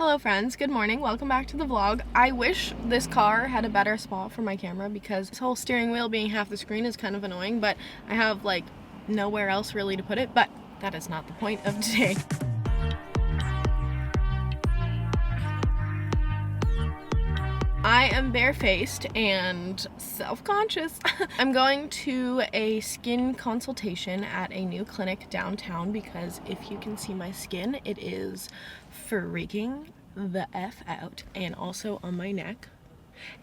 Hello friends, good morning, welcome back to the vlog. I wish this car had a better spot for my camera because this whole steering wheel being half the screen is kind of annoying, but I have like nowhere else really to put it, but that is not the point of today. I am barefaced and self-conscious. I'm going to a skin consultation at a new clinic downtown because if you can see my skin, it is freaking the F out, and also on my neck.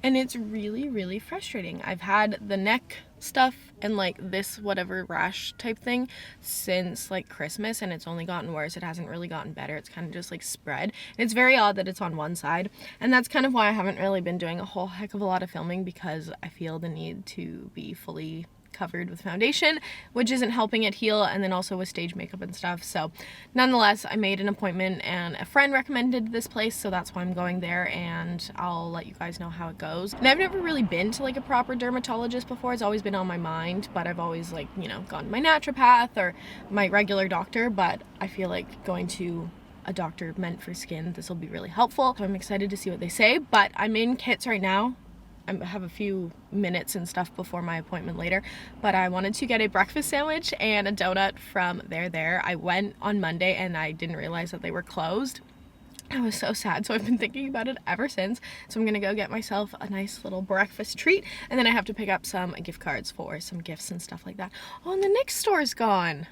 And it's really frustrating. I've had the neck stuff and like this whatever rash type thing since like Christmas, and it's only gotten worse. It hasn't really gotten better. It's kind of just like spread. And it's very odd that it's on one side, and that's kind of why I haven't really been doing a whole heck of a lot of filming, because I feel the need to be fully covered with foundation, which isn't helping it heal, and then also with stage makeup and stuff. So nonetheless, I made an appointment and a friend recommended this place, so that's why I'm going there, and I'll let you guys know how it goes. And I've never really been to like a proper dermatologist before. It's always been on my mind, but I've always like, you know, gone to my naturopath or my regular doctor, but I feel like going to a doctor meant for skin, this will be really helpful. So I'm excited to see what they say, but I'm in kits right now. I have a few minutes and stuff before my appointment later, but I wanted to get a breakfast sandwich and a donut from there. I went on Monday and I didn't realize that they were closed. I was so sad, so I've been thinking about it ever since. So I'm gonna go get myself a nice little breakfast treat, and then I have to pick up some gift cards for some gifts and stuff like that. Oh, and the next store's gone.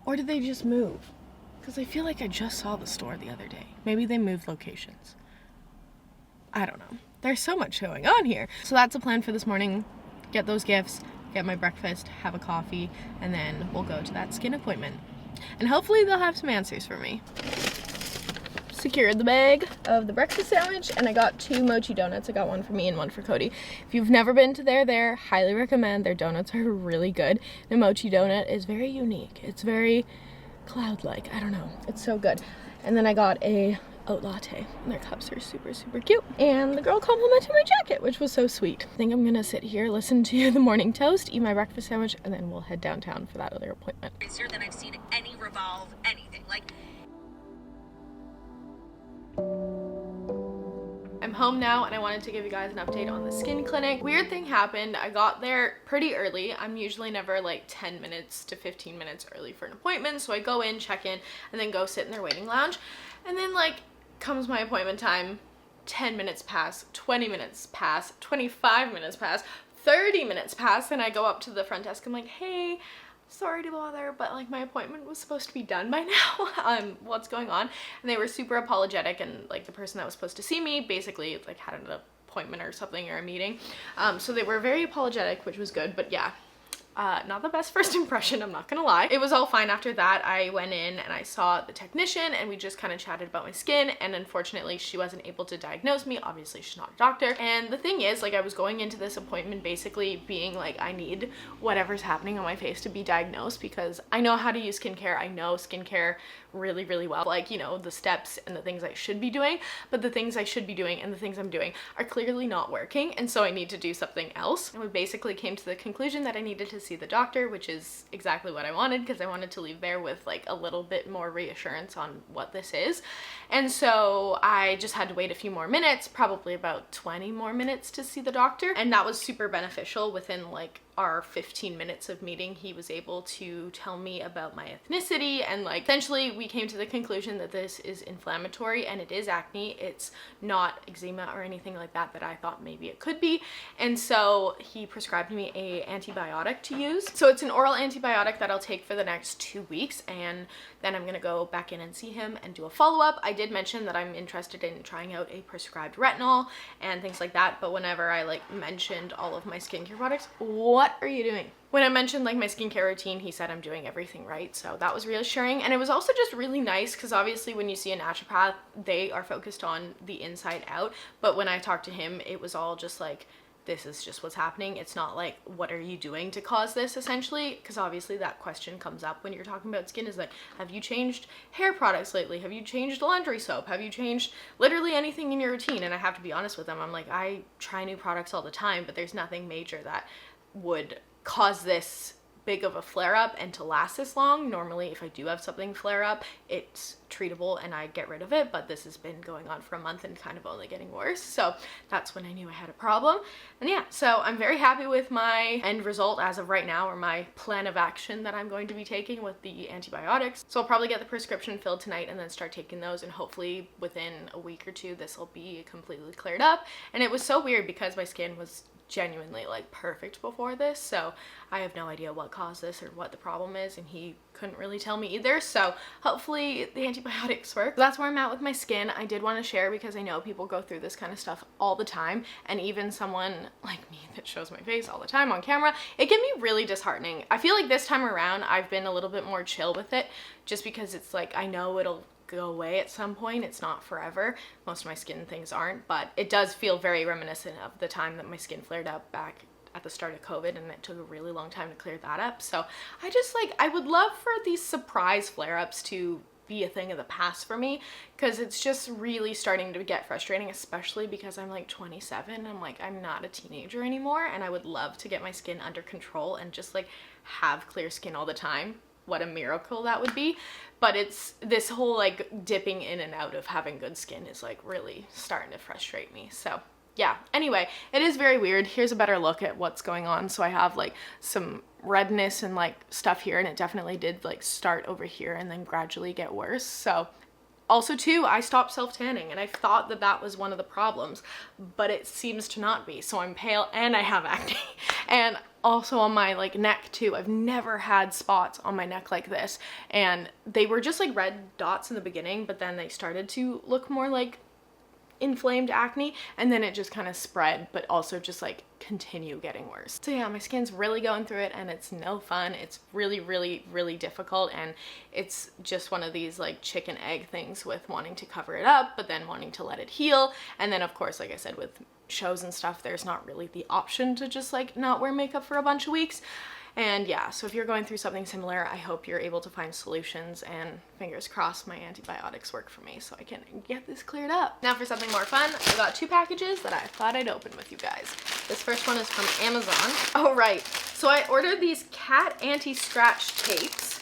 Or did they just move? Because I feel like I just saw the store the other day. Maybe they moved locations. I don't know. There's so much going on here. So that's the plan for this morning. Get those gifts, get my breakfast, have a coffee, and then we'll go to that skin appointment. And hopefully they'll have some answers for me. Secured the bag of the breakfast sandwich, and I got 2 mochi donuts. I got one for me and one for Cody. If you've never been to there, highly recommend. Their donuts are really good. The mochi donut is very unique. It's very cloud-like. I don't know. It's so good. And then I got a oat latte, and their cups are super cute, and the girl complimented my jacket, which was so sweet. I think I'm gonna sit here, listen to the morning toast, eat my breakfast sandwich, and then we'll head downtown for that other appointment. Busier than I've seen any Revolve anything. Like, I'm home now, and I wanted to give you guys an update on the skin clinic. Weird thing happened. I got there pretty early. I'm usually never like 10 minutes to 15 minutes early for an appointment, so I go in, check in, and then go sit in their waiting lounge, and then like comes my appointment time, 10 minutes pass, 20 minutes pass, 25 minutes pass, 30 minutes pass, and I go up to the front desk. I'm like, hey, sorry to bother, but like my appointment was supposed to be done by now. What's going on? And they were super apologetic, and like the person that was supposed to see me basically like had an appointment or something, or a meeting. So they were very apologetic, which was good, but yeah. Not the best first impression, I'm not gonna lie. It was all fine after that. I went in and I saw the technician, and we just kind of chatted about my skin, and unfortunately she wasn't able to diagnose me. Obviously she's not a doctor, and the thing is, like, I was going into this appointment basically being like, I need whatever's happening on my face to be diagnosed, because I know how to use skincare. I know skincare really well, like, you know, the steps and the things I should be doing, but the things I should be doing and the things I'm doing are clearly not working, and so I need to do something else. And we basically came to the conclusion that I needed to see the doctor, which is exactly what I wanted, because I wanted to leave there with like a little bit more reassurance on what this is. And so I just had to wait a few more minutes, probably about 20 more minutes to see the doctor, and that was super beneficial. Within like our 15 minutes of meeting, he was able to tell me about my ethnicity, and like essentially we came to the conclusion that this is inflammatory, and it is acne. It's not eczema or anything like that I thought maybe it could be. And so he prescribed me a antibiotic to use. So it's an oral antibiotic that I'll take for the next 2 weeks, and then I'm gonna go back in and see him and do a follow-up. I did mention that I'm interested in trying out a prescribed retinol and things like that, but whenever I like mentioned all of my skincare products, what are you doing? When I mentioned like my skincare routine, he said I'm doing everything right, so that was reassuring. And it was also just really nice because obviously when you see a naturopath, they are focused on the inside out, but when I talked to him, it was all just like, this is just what's happening. It's not like, what are you doing to cause this, essentially? Because obviously that question comes up when you're talking about skin, is like, have you changed hair products lately? Have you changed laundry soap? Have you changed literally anything in your routine? And I have to be honest with them. I'm like, I try new products all the time, but there's nothing major that would cause this big of a flare up and to last this long. Normally if I do have something flare up, it's treatable and I get rid of it, but this has been going on for a month and kind of only getting worse, so that's when I knew I had a problem. And yeah, so I'm very happy with my end result as of right now, or my plan of action that I'm going to be taking with the antibiotics. So I'll probably get the prescription filled tonight and then start taking those, and hopefully within a week or two this will be completely cleared up. And it was so weird because my skin was genuinely like perfect before this, so I have no idea what caused this or what the problem is, and he couldn't really tell me either, so hopefully the antibiotics work. That's where I'm at with my skin. I did want to share because I know people go through this kind of stuff all the time, and even someone like me that shows my face all the time on camera, it can be really disheartening. I feel like this time around I've been a little bit more chill with it, just because it's like I know it'll go away at some point. It's not forever. Most of my skin things aren't, but it does feel very reminiscent of the time that my skin flared up back at the start of COVID, and it took a really long time to clear that up. So I just like, I would love for these surprise flare-ups to be a thing of the past for me, because it's just really starting to get frustrating, especially because I'm like 27. I'm like, I'm not a teenager anymore, and I would love to get my skin under control and just like have clear skin all the time. What a miracle that would be. But it's this whole like dipping in and out of having good skin is like really starting to frustrate me. So yeah, anyway, it is very weird. Here's a better look at what's going on. So I have like some redness and like stuff here, and it definitely did like start over here and then gradually get worse. So also too, I stopped self-tanning, and I thought that that was one of the problems, but it seems to not be. So I'm pale and I have acne. And also on my like neck too, I've never had spots on my neck like this, and they were just like red dots in the beginning, but then they started to look more like inflamed acne, and then it just kind of spread, but also just like continue getting worse. So yeah, my skin's really going through it, and it's no fun. It's really, really, really difficult, and it's just one of these like chicken egg things with wanting to cover it up, but then wanting to let it heal. And then of course, like I said, with shows and stuff, there's not really the option to just like not wear makeup for a bunch of weeks. And yeah, so if you're going through something similar, I hope you're able to find solutions, and fingers crossed my antibiotics work for me so I can get this cleared up. Now for something more fun, I got 2 packages that I thought I'd open with you guys. This first one is from Amazon. Oh right, so I ordered these cat anti-scratch tapes.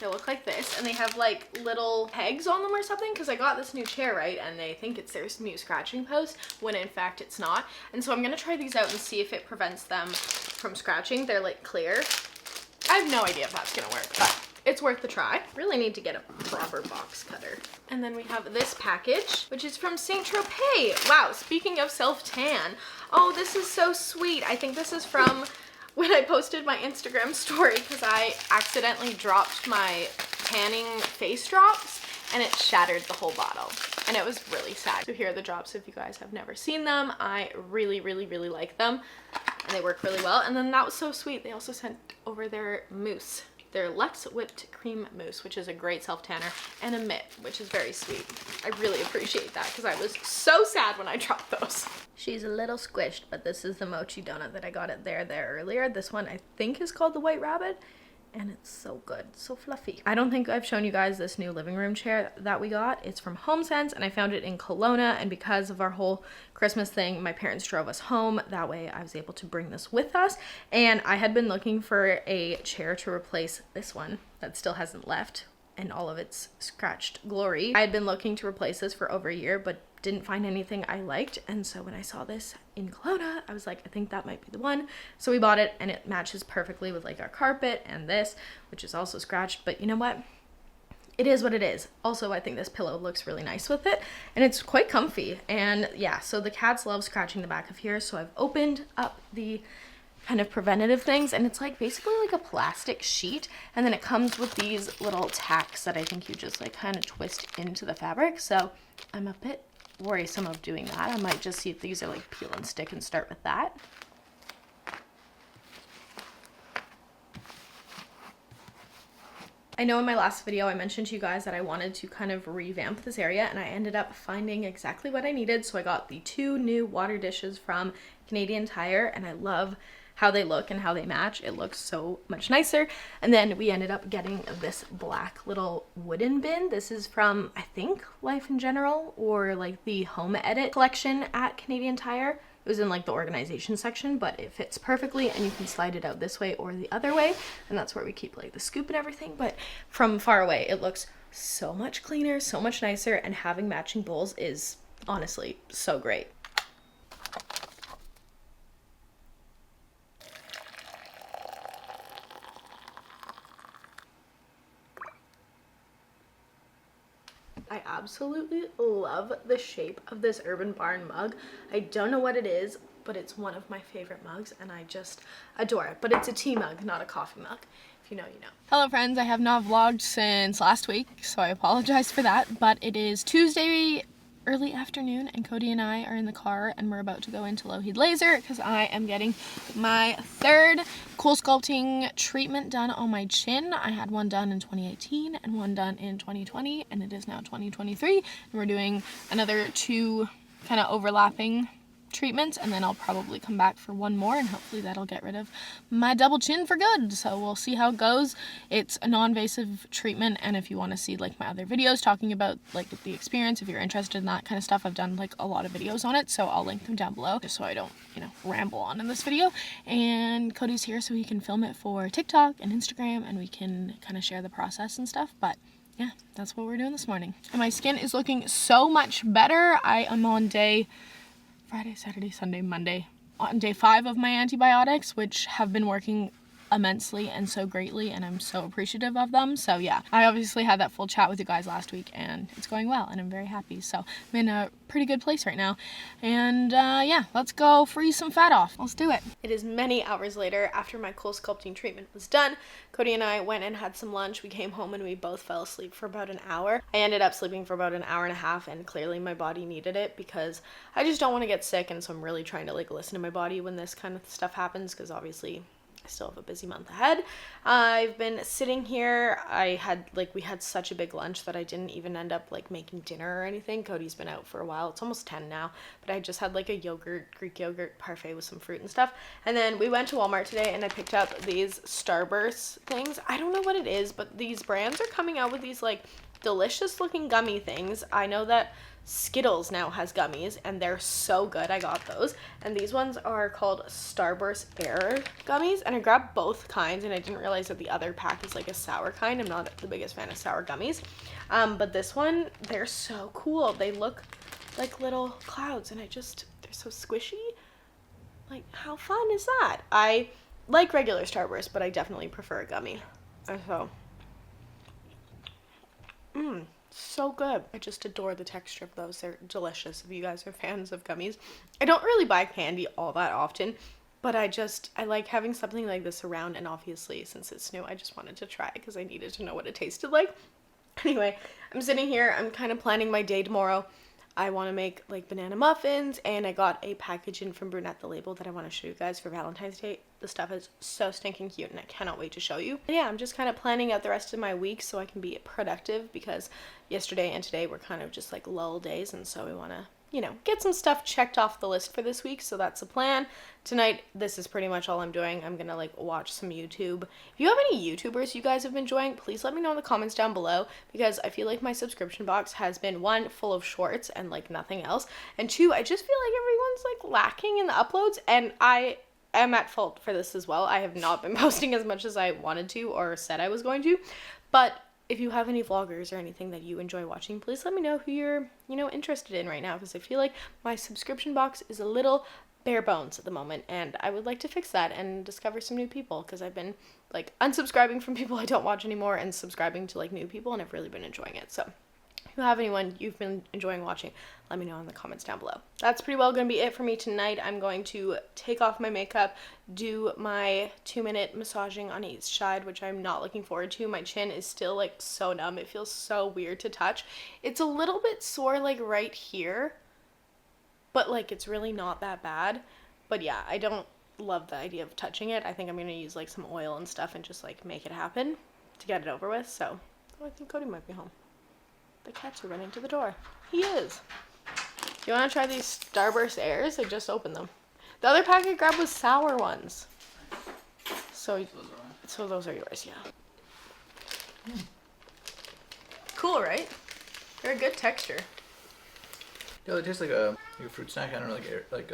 They look like this, and they have like little pegs on them or something, because I got this new chair, right, and they think it's their new scratching post when in fact it's not. And so I'm gonna try these out and see if it prevents them from scratching. They're like clear. I have no idea if that's gonna work, but it's worth the try. Really need to get a proper box cutter. And then we have this package, which is from Saint Tropez. Wow, speaking of self-tan, oh, this is so sweet. I think this is from when I posted my Instagram story, because I accidentally dropped my tanning face drops and it shattered the whole bottle, and it was really sad. So here are the drops if you guys have never seen them. I really, really, really like them, and they work really well. And then that was so sweet, they also sent over their mousse, their Luxe Whipped Cream Mousse, which is a great self-tanner, and a mitt, which is very sweet. I really appreciate that, because I was so sad when I dropped those. She's a little squished, but this is the mochi donut that I got at there earlier. This one I think is called the White Rabbit, and it's so good, so fluffy. I don't think I've shown you guys this new living room chair that we got. It's from HomeSense, and I found it in Kelowna, and because of our whole Christmas thing, my parents drove us home. That way I was able to bring this with us, and I had been looking for a chair to replace this one that still hasn't left in all of its scratched glory. I had been looking to replace this for over a year, but didn't find anything I liked, and so when I saw this in Kelowna, I was like, I think that might be the one. So we bought it, and it matches perfectly with like our carpet and this, which is also scratched, but you know what? It is what it is. Also, I think this pillow looks really nice with it, and it's quite comfy. And yeah, so the cats love scratching the back of here, so I've opened up the kind of preventative things, and it's like basically like a plastic sheet, and then it comes with these little tacks that I think you just like kind of twist into the fabric. So I'm a bit worrisome of doing that. I might just see if these are like peel and stick and start with that. I know in my last video I mentioned to you guys that I wanted to kind of revamp this area, and I ended up finding exactly what I needed. So I got the 2 new water dishes from Canadian Tire, and I love how they look and how they match. It looks so much nicer. And then we ended up getting this black little wooden bin. This is from, I think, Life in General, or like the Home Edit collection at Canadian Tire. It was in like the organization section, but it fits perfectly and you can slide it out this way or the other way. And that's where we keep like the scoop and everything. But from far away, it looks so much cleaner, so much nicer. And having matching bowls is honestly so great. I absolutely love the shape of this Urban Barn mug. I don't know what it is, but it's one of my favorite mugs and I just adore it. But it's a tea mug, not a coffee mug. If you know, you know. Hello friends, I have not vlogged since last week, so I apologize for that. But it is Tuesday early afternoon and Cody and I are in the car and we're about to go into Lougheed Laser because I am getting my third CoolSculpting treatment done on my chin. I had one done in 2018 and one done in 2020 and it is now 2023 and we're doing another 2 kind of overlapping treatments and then I'll probably come back for one more and hopefully that'll get rid of my double chin for good. So we'll see how it goes. It's a non-invasive treatment and if you want to see like my other videos talking about like the experience, if you're interested in that kind of stuff, I've done like a lot of videos on it, so I'll link them down below just so I don't, you know, ramble on in this video. And Cody's here so he can film it for TikTok and Instagram and we can kind of share the process and stuff. But yeah, that's what we're doing this morning. And my skin is looking so much better. I am on day Friday, Saturday, Sunday, Monday, on day 5 of my antibiotics, which have been working immensely and so greatly, and I'm so appreciative of them. So yeah, I obviously had that full chat with you guys last week and it's going well and I'm very happy. So I'm in a pretty good place right now. And yeah, let's go freeze some fat off. Let's do it. It is many hours later after my CoolSculpting treatment was done. Cody and I went and had some lunch. We came home and we both fell asleep for about an hour. I ended up sleeping for about an hour and a half and clearly my body needed it because I just don't want to get sick, and so I'm really trying to like listen to my body when this kind of stuff happens because obviously I still have a busy month ahead. I've been sitting here. We had such a big lunch that I didn't even end up like making dinner or anything. Cody's been out for a while. It's almost 10 now, but I just had like a Greek yogurt parfait with some fruit and stuff. And then we went to Walmart today and I picked up these Starburst things. I don't know what it is, but these brands are coming out with these like delicious looking gummy things. I know that Skittles now has gummies and they're so good. I got those, and these ones are called Starburst Air gummies, and I grabbed both kinds and I didn't realize that the other pack is like a sour kind. I'm not the biggest fan of sour gummies, but this one, they're so cool. They look like little clouds and they're so squishy. Like, how fun is that? I like regular Starburst, but I definitely prefer a gummy. So so good. I just adore the texture of those. They're delicious if you guys are fans of gummies. I don't really buy candy all that often, but I like having something like this around, and obviously since it's new I just wanted to try it because I needed to know what it tasted like. Anyway, I'm sitting here, I'm kind of planning my day tomorrow. I want to make like banana muffins, and I got a package in from Brunette, the label that I want to show you guys for Valentine's Day. The stuff is so stinking cute and I cannot wait to show you. And yeah, I'm just kind of planning out the rest of my week so I can be productive because yesterday and today were kind of just like lull days, and so we want to, you know, get some stuff checked off the list for this week. So that's the plan. Tonight, this is pretty much all I'm doing. I'm gonna like watch some YouTube. If you have any YouTubers you guys have been enjoying, please let me know in the comments down below, because I feel like my subscription box has been, 1, full of shorts and like nothing else, and 2, I just feel like everyone's like lacking in the uploads, and I am at fault for this as well. I have not been posting as much as I wanted to or said I was going to, but if you have any vloggers or anything that you enjoy watching, please let me know who you're, you know, interested in right now, because I feel like my subscription box is a little bare bones at the moment, and I would like to fix that and discover some new people, because I've been like unsubscribing from people I don't watch anymore and subscribing to like new people, and I've really been enjoying it. So if you have anyone you've been enjoying watching, let me know in the comments down below. That's pretty well going to be it for me tonight. I'm going to take off my makeup, do my 2-minute massaging on each side, which I'm not looking forward to. My chin is still like so numb. It feels so weird to touch. It's a little bit sore like right here, but like it's really not that bad. But yeah, I don't love the idea of touching it. I think I'm going to use like some oil and stuff and just like make it happen to get it over with. So I think Cody might be home. The cats are running to the door. He is. Do you want to try these Starburst Airs? I just opened them. The other pack I grabbed was sour ones. So those are yours, yeah. Cool, right? They're a good texture. Yeah, it tastes like a fruit snack. I don't know, like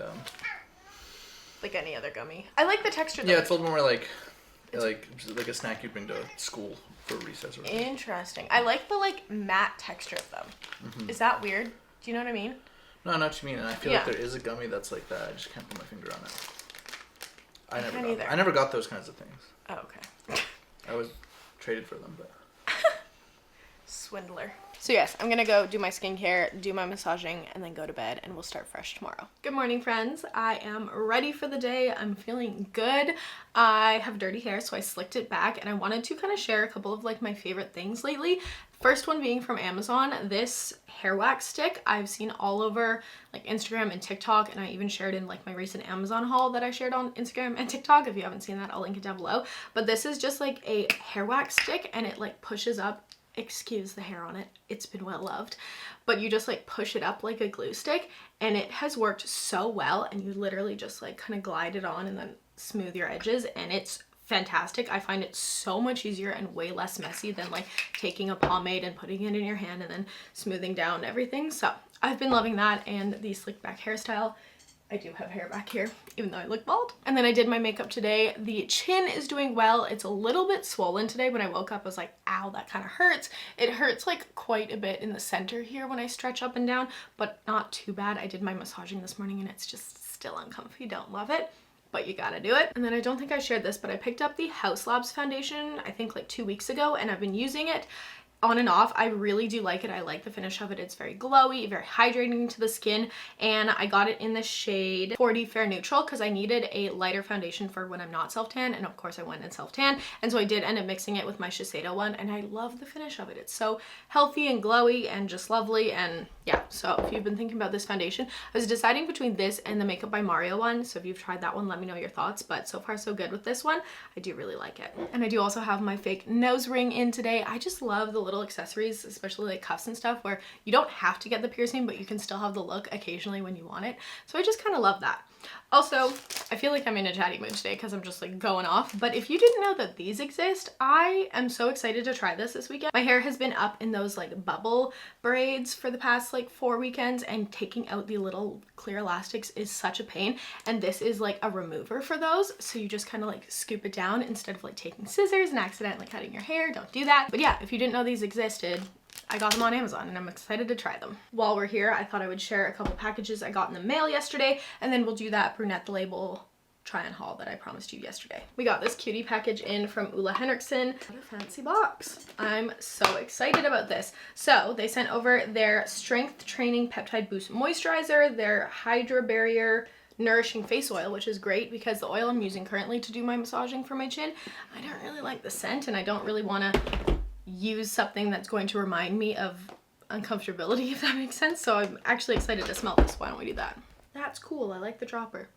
like any other gummy. I like the texture though. Yeah, it's a little more like a snack you'd bring to school for recess or something. Interesting. I like the like matte texture of them. Mm-hmm. Is that weird? Do you know what I mean? No, I know what you mean. And I feel like there is a gummy that's like that. I just can't put my finger on it. I never got those kinds of things. Oh, okay. I was traded for them, but... Swindler. So yes, I'm gonna go do my skincare, do my massaging, and then go to bed, and we'll start fresh tomorrow. Good morning, friends. I am ready for the day. I'm feeling good. I have dirty hair, so I slicked it back, and I wanted to kind of share a couple of like my favorite things lately. First one being from Amazon, this hair wax stick I've seen all over like Instagram and TikTok, and I even shared in like my recent Amazon haul that I shared on Instagram and TikTok. If you haven't seen that, I'll link it down below. But this is just like a hair wax stick, and it like pushes up, excuse the hair on it, it's been well loved, but you just like push it up like a glue stick, and it has worked so well, and you literally just like kind of glide it on and then smooth your edges, and it's fantastic. I find it so much easier and way less messy than like taking a pomade and putting it in your hand and then smoothing down everything. So I've been loving that, and the slick back hairstyle. I do have hair back here, even though I look bald. And then I did my makeup today. The chin is doing well. It's a little bit swollen today. When I woke up, I was like, ow, that kind of hurts. It hurts like quite a bit in the center here when I stretch up and down, but not too bad. I did my massaging this morning, and it's just still uncomfy. Don't love it, but you gotta do it. And then I don't think I shared this, but I picked up the House Labs foundation, I think like 2 weeks ago, and I've been using it on and off. I really do like it. I like the finish of it. It's very glowy, very hydrating to the skin, and I got it in the shade 40 Fair Neutral because I needed a lighter foundation for when I'm not self-tan, and of course I went in self-tan, and so I did end up mixing it with my Shiseido one, and I love the finish of it. It's so healthy and glowy and just lovely. And yeah, so if you've been thinking about this foundation, I was deciding between this and the Makeup by Mario one, so if you've tried that one, let me know your thoughts, but so far so good with this one. I do really like it. And I do also have my fake nose ring in today. I just love the little accessories, especially like cuffs and stuff, where you don't have to get the piercing, but you can still have the look occasionally when you want it. So I just kind of love that. Also, I feel like I'm in a chatty mood today because I'm just like going off, but if you didn't know that these exist, I am so excited to try this weekend. My hair has been up in those like bubble braids for the past like 4 weekends, and taking out the little clear elastics is such a pain, and this is like a remover for those, so you just kind of like scoop it down instead of like taking scissors and accidentally cutting your hair. Don't do that. But yeah, if you didn't know these existed, I got them on Amazon, and I'm excited to try them. While we're here, I thought I would share a couple packages I got in the mail yesterday, and then we'll do that Brunette the Label try-on haul that I promised you yesterday. We got this cutie package in from Ulla Henriksen. What a fancy box. I'm so excited about this. So they sent over their Strength Training Peptide Boost Moisturizer, their Hydra Barrier Nourishing Face Oil, which is great because the oil I'm using currently to do my massaging for my chin, I don't really like the scent, and I don't really want to use something that's going to remind me of uncomfortability, if that makes sense. So I'm actually excited to smell this. Why don't we do that? That's cool. I like the dropper.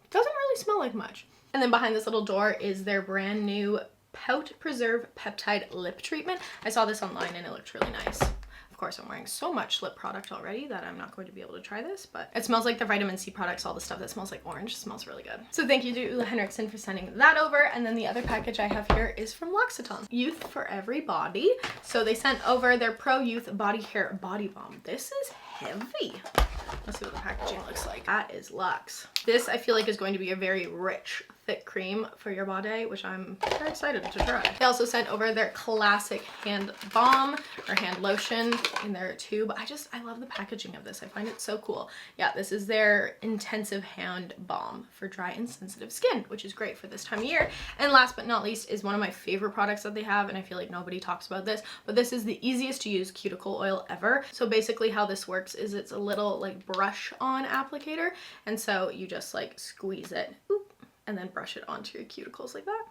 Doesn't really smell like much. And then behind this little door is their brand new Pout Preserve Peptide Lip Treatment. I saw this online and it looked really nice. Of course, I'm wearing so much lip product already that I'm not going to be able to try this, but it smells like their vitamin C products. All the stuff that smells like orange smells really good. So thank you to Ulla Henriksen for sending that over. And then the other package I have here is from L'Occitane. Youth for Every Body. So they sent over their Pro Youth Body Hair Body Balm. This is heavy. Let's see what the packaging looks like. That is luxe. This I feel like is going to be a very rich, thick cream for your body, which I'm very excited to try. They also sent over their classic hand balm or hand lotion in their tube. I love the packaging of this. I find it so cool. Yeah, this is their intensive hand balm for dry and sensitive skin, which is great for this time of year. And last but not least is one of my favorite products that they have, and I feel like nobody talks about this, but this is the easiest to use cuticle oil ever. So basically how this works is it's a little like brush on applicator, and so you just like squeeze it, and then brush it onto your cuticles like that.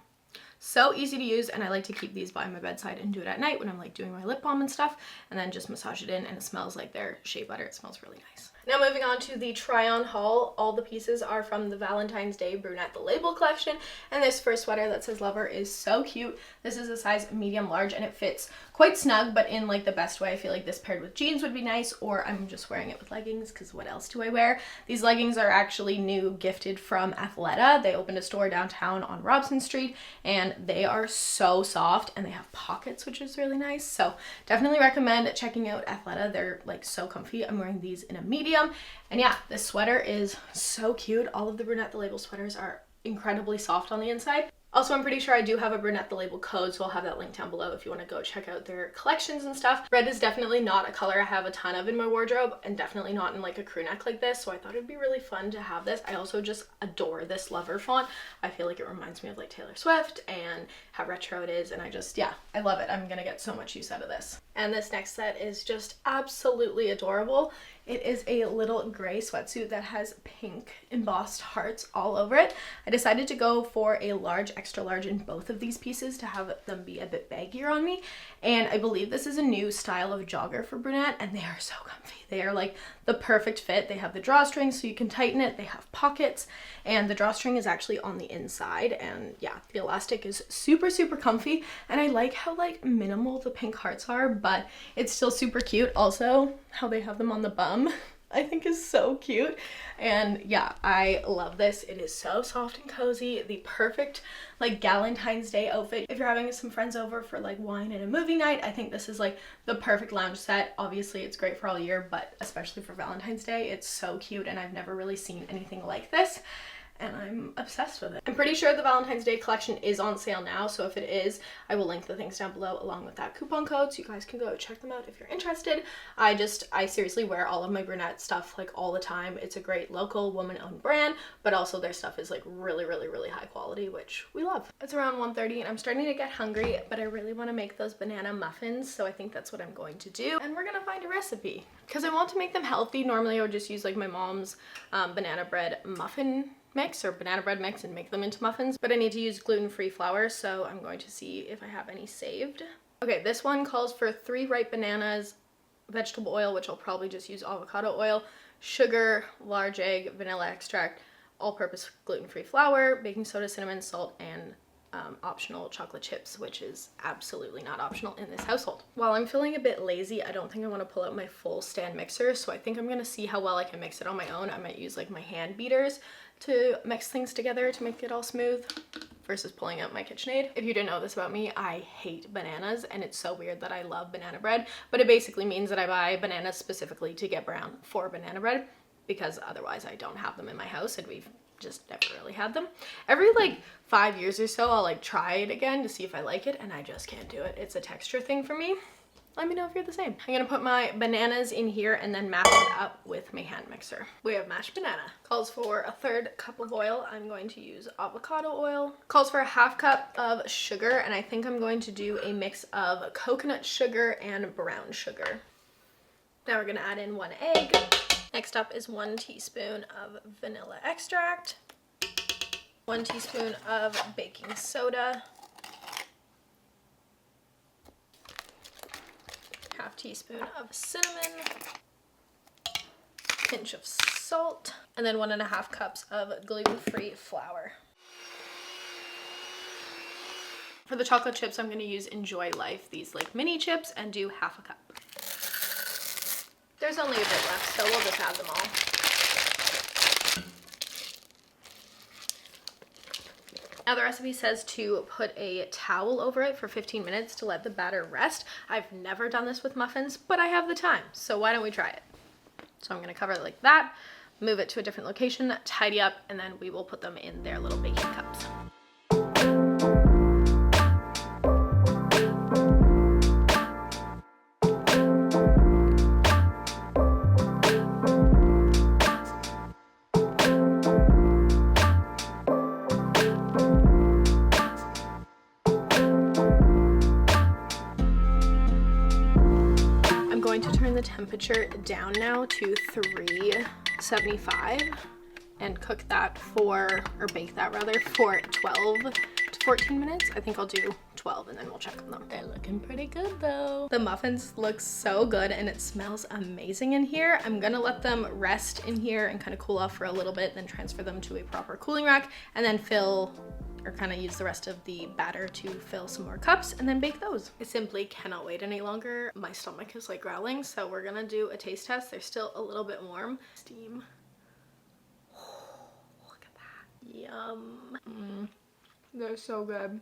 So easy to use, and I like to keep these by my bedside and do it at night when I'm like doing my lip balm and stuff, and then just massage it in, and it smells like their shea butter. It smells really nice. Now moving on to the try-on haul. All the pieces are from the Valentine's Day Brunette the Label collection, and this first sweater that says lover is so cute. This is a size medium large, and it fits quite snug, but in like the best way. I feel like this paired with jeans would be nice, or I'm just wearing it with leggings because what else do I wear? These leggings are actually new, gifted from Athleta. They opened a store downtown on Robson Street, and and they are so soft and they have pockets, which is really nice. So definitely recommend checking out Athleta. They're like so comfy. I'm wearing these in a medium, and yeah, this sweater is so cute. All of the Brunette the Label sweaters are incredibly soft on the inside. Also, I'm pretty sure I do have a Brunette the Label code, so I'll have that link down below if you want to go check out their collections and stuff. Red is definitely not a color I have a ton of in my wardrobe, and definitely not in like a crew neck like this, so I thought it'd be really fun to have this. I also just adore this Lover font. I feel like it reminds me of like Taylor Swift and how retro it is, and yeah, I love it. I'm gonna get so much use out of this. And this next set is just absolutely adorable. It is a little gray sweatsuit that has pink embossed hearts all over it. I decided to go for a large, extra large in both of these pieces to have them be a bit baggier on me. And I believe this is a new style of jogger for Brunette, and they are so comfy. They are like the perfect fit. They have the drawstring so you can tighten it. They have pockets, and the drawstring is actually on the inside. And yeah, the elastic is super, super comfy. And I like how like minimal the pink hearts are, but it's still super cute. Also, how they have them on the bum, I think is so cute. And yeah, I love this. It is so soft and cozy. The perfect like Valentine's Day outfit. If you're having some friends over for like wine and a movie night, I think this is like the perfect lounge set. Obviously it's great for all year, but especially for Valentine's Day, it's so cute, and I've never really seen anything like this. And I'm obsessed with it. I'm pretty sure the Valentine's Day collection is on sale now, so if it is, I will link the things down below along with that coupon code, so you guys can go check them out if you're interested. I seriously wear all of my Brunette stuff like all the time. It's a great local woman-owned brand, but also their stuff is like really, really, really high quality, which we love. It's around 1:30 and I'm starting to get hungry, but I really want to make those banana muffins, so I think that's what I'm going to do. And we're gonna find a recipe because I want to make them healthy. Normally I would just use like my mom's banana bread muffin mix or banana bread mix and make them into muffins, but I need to use gluten-free flour, so I'm going to see if I have any saved. Okay, this one calls for 3 ripe bananas, vegetable oil, which I'll probably just use avocado oil, sugar, large egg, vanilla extract, all-purpose gluten-free flour, baking soda, cinnamon, salt, and optional chocolate chips, which is absolutely not optional in this household. While I'm feeling a bit lazy, I don't think I want to pull out my full stand mixer, so I think I'm gonna see how well I can mix it on my own. I might use like my hand beaters to mix things together to make it all smooth versus pulling out my KitchenAid. If you didn't know this about me, I hate bananas, and it's so weird that I love banana bread, but it basically means that I buy bananas specifically to get brown for banana bread, because otherwise I don't have them in my house, and we've just never really had them. Every like 5 years or so I'll like try it again to see if I like it, and I just can't do it. It's a texture thing for me. Let me know if you're the same. I'm gonna put my bananas in here and then mash it up with my hand mixer. We have mashed banana. Calls for 1/3 cup of oil. I'm going to use avocado oil. Calls for 1/2 cup of sugar, and I think I'm going to do a mix of coconut sugar and brown sugar. Now we're gonna add in 1 egg. Next up is 1 teaspoon of vanilla extract, 1 teaspoon of baking soda, 1/2 teaspoon of cinnamon, pinch of salt, and then 1.5 cups of gluten-free flour. For the chocolate chips, I'm going to use Enjoy Life, these like mini chips, and do 1/2 cup. There's only a bit left, so we'll just add them all. Now the recipe says to put a towel over it for 15 minutes to let the batter rest. I've never done this with muffins, but I have the time, so why don't we try it? So I'm gonna cover it like that, move it to a different location, tidy up, and then we will put them in their little baking cups. Temperature down now to 375 and cook that for, or bake that rather, for 12 to 14 minutes. I think I'll do 12 and then we'll check on them. They're looking pretty good though. The muffins look so good and it smells amazing in here. I'm gonna let them rest in here and kind of cool off for a little bit, then transfer them to a proper cooling rack, and then fill or kind of use the rest of the batter to fill some more cups and then bake those. I simply cannot wait any longer. My stomach is like growling, so we're gonna do a taste test. They're still a little bit warm. Steam. Oh, look at that. Yum. They're so good.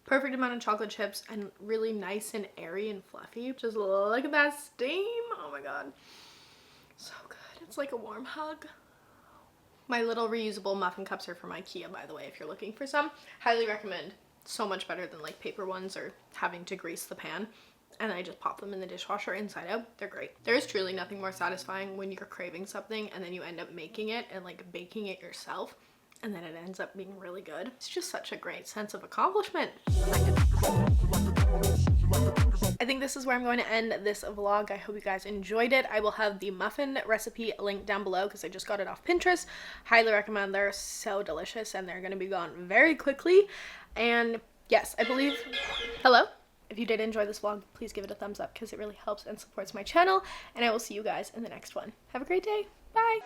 Perfect amount of chocolate chips and really nice and airy and fluffy. Just look at that steam. Oh my god. So good. It's like a warm hug. My little reusable muffin cups are from Ikea, by the way, if you're looking for some. Highly recommend. So much better than like paper ones or having to grease the pan. And I just pop them in the dishwasher inside out. They're great. There's truly nothing more satisfying when you're craving something and then you end up making it and like baking it yourself, and then it ends up being really good. It's just such a great sense of accomplishment. I think this is where I'm going to end this vlog. I hope you guys enjoyed it. I will have the muffin recipe linked down below because I just got it off Pinterest. Highly recommend. They're so delicious and they're going to be gone very quickly. And yes, I believe... Hello? If you did enjoy this vlog, please give it a thumbs up because it really helps and supports my channel. And I will see you guys in the next one. Have a great day. Bye!